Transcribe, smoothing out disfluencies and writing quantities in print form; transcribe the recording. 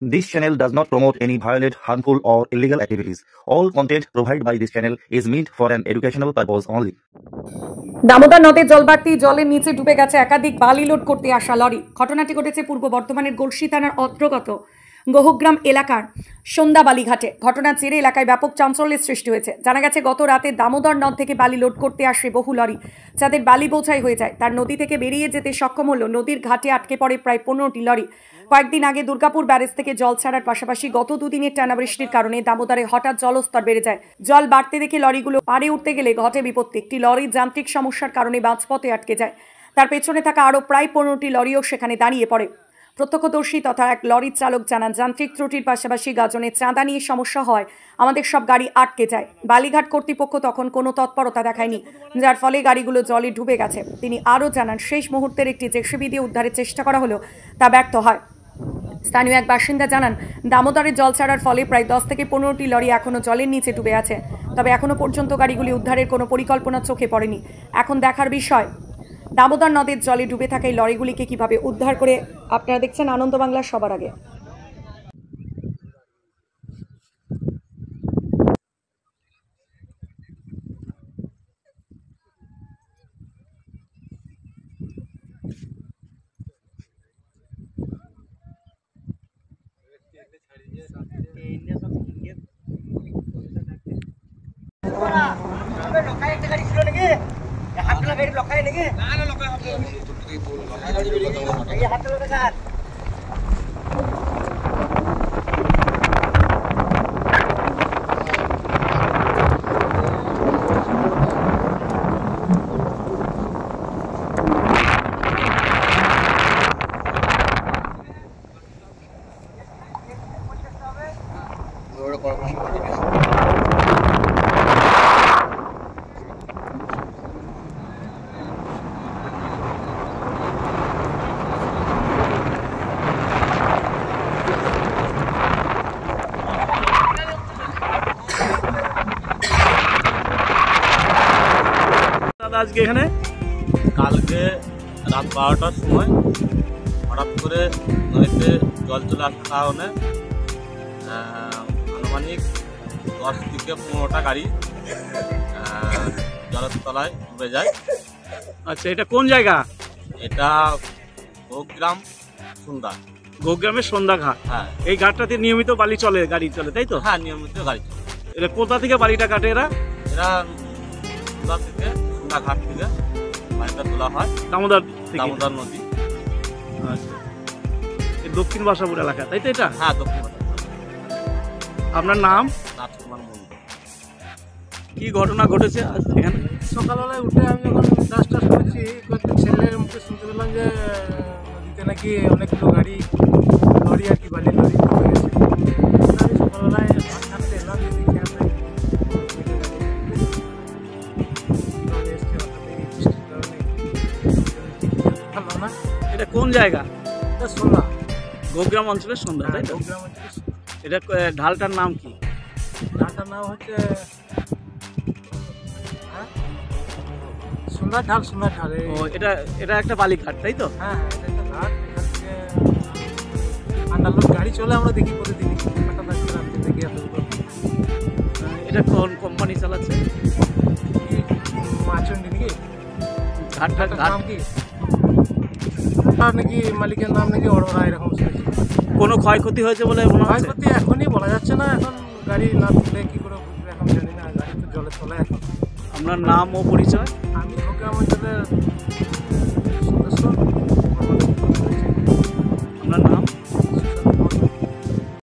This channel does not promote any violent, harmful, or illegal activities. All content provided by this channel is meant for an educational purpose only. Damodar নদে জল বাড়তি জলের নিচে ডুবে গেছে একাধিক বালি লোড করতে আসা লরি। ঘটনাটি ঘটেছে পূর্ব বর্ধমানের গলসি থানার অন্তর্গত গোহগ্রাম এলাকার সন্ধ্যা বালিঘাটে। ঘটনার জেরে এলাকায় ব্যাপক চাঞ্চল্যের সৃষ্টি হয়েছে। জানা গেছে গত রাতে দামোদর নদ থেকে বালি লোড করতে আসে বহু লরি, যাদের বালি বোঝাই হয়ে যায়, তার নদী থেকে বেরিয়ে যেতে সক্ষম হলো নদীর ঘাটে আটকে পড়ে প্রায় 15টি লরি। কয়েকদিন আগে দুর্গাপুর ব্যারেজ থেকে জল ছাড়ার পাশাপাশি গত দুদিনের টানা বৃষ্টির কারণে দামোদরে হঠাৎ জলস্তর বেড়ে যায়। জল বাড়তে দেখে লরিগুলো পাড়ে উঠতে গেলে ঘটে বিপত্তি। একটি লরির যান্ত্রিক সমস্যার কারণে মাঝপথে আটকে যায়। তার পেছনে থাকা আরও প্রায় 15টি লরিও সেখানে দাঁড়িয়ে পড়ে। প্রত্যক্ষদর্শী তথা এক লরির চালক জানান, যান্ত্রিক ত্রুটির পাশাপাশি গাজনের চাঁদা নিয়ে সমস্যা হয় আমাদের সব গাড়ি আটকে যায়। বালিঘাট কর্তৃপক্ষ তখন কোনো তৎপরতা দেখায়নি, যার ফলে গাড়িগুলো জলে ডুবে গেছে। তিনি আরও জানান, শেষ মুহূর্তের একটি জেসিবি দিয়ে উদ্ধারের চেষ্টা করা হলেও তা ব্যর্থ হয়। স্থানীয় এক বাসিন্দা জানান, দামোদরে জল ছাড়ার ফলে প্রায় 10 থেকে 15টি লরি এখনও জলের নিচে ডুবে আছে। তবে এখনও পর্যন্ত গাড়িগুলি উদ্ধারের কোনো পরিকল্পনা চোখে পড়েনি। এখন দেখার বিষয় দামোদর নদের জলে ডুবে থাকা এই লরিগুলিকে কিভাবে উদ্ধার করে। আপনারা দেখছেন আনন্দ বাংলা সবার আগে। আজকে এখানে কালকে রাত 12টার সময় হঠাৎ করে নদীতে জল চলে আসার কারণে আনুমানিক 10 থেকে 15টা গাড়ি জলের তলায় ডুবে যায়। আচ্ছা, এটা কোন জায়গা? এটা গোগ্রাম সন্ধ্যা, গোগ্রামের সন্ধ্যা ঘাট। হ্যাঁ, এই ঘাটটাতে নিয়মিত বালি চলে, গাড়ি চলে, তাই তো? হ্যাঁ, নিয়মিত গাড়ি চলে। এটা কোথা থেকে বালিটা কাটে এরা? এরা সন্ধ্যা থেকে সন্ধ্যা ঘাট থেকে বাড়িটা তোলা হয় দামোদর থেকে? দামোদর নদী। আচ্ছা, এই দক্ষিণ বাসাপুর এলাকা, তাই তো? এটা হ্যাঁ, দক্ষিণ। আপনার নাম? রাজকুমার মন্ডল। কি ঘটনা ঘটেছে আজ এখানে? সকালবেলায় উঠে আমি যখন কাজটা শুনেছি, কয়েকটা ছেলের মুখে শুনতে পেলাম যে নদীতে নাকি অনেকগুলো লরি আর কি বালির লরি হয়ে গেছে। আমি সকালবেলায় ভাত খাতে এলাম, যে দেখি আমরা বৃষ্টির কারণে ভালো না। এটা কোন জায়গা? এটা সন্ধ্যা, গোগ্রাম অঞ্চলের সন্ধ্যা, তাই তো? গ্রাম অঞ্চলে। এটা ঢালটার নাম কি? ঢালটার নাম হচ্ছে সন্ধ্যা ঢাল। সন্ধ্যা ঢাল। ও, এটা একটা বালিঘাট, তাই তো? হ্যাঁ, এটা একটা ঘাট। এখান থেকে আন্ডারলোড গাড়ি চলে, আমরা দেখি প্রতিদিনই। দেখি এতগুলো। এটা কোন কোম্পানি চালাচ্ছে? মাচন্ডি নাকি ঘাটটার নাম কি? নাকি মালিকের নাম নাকি অরোরা, এরকম শুনেছি। কোনো ক্ষয়ক্ষতি হয়েছে বলে মনে হয়? ক্ষয়ক্ষতি এখনই বলা যাচ্ছে না। এখন গাড়ি না তুলে কি করে বুঝবে এখন জানি না। গাড়ি তো জলের তলায় এখন। আপনার নাম ও পরিচয়? আমি গোগ্রাম অঞ্চলের সদস্য।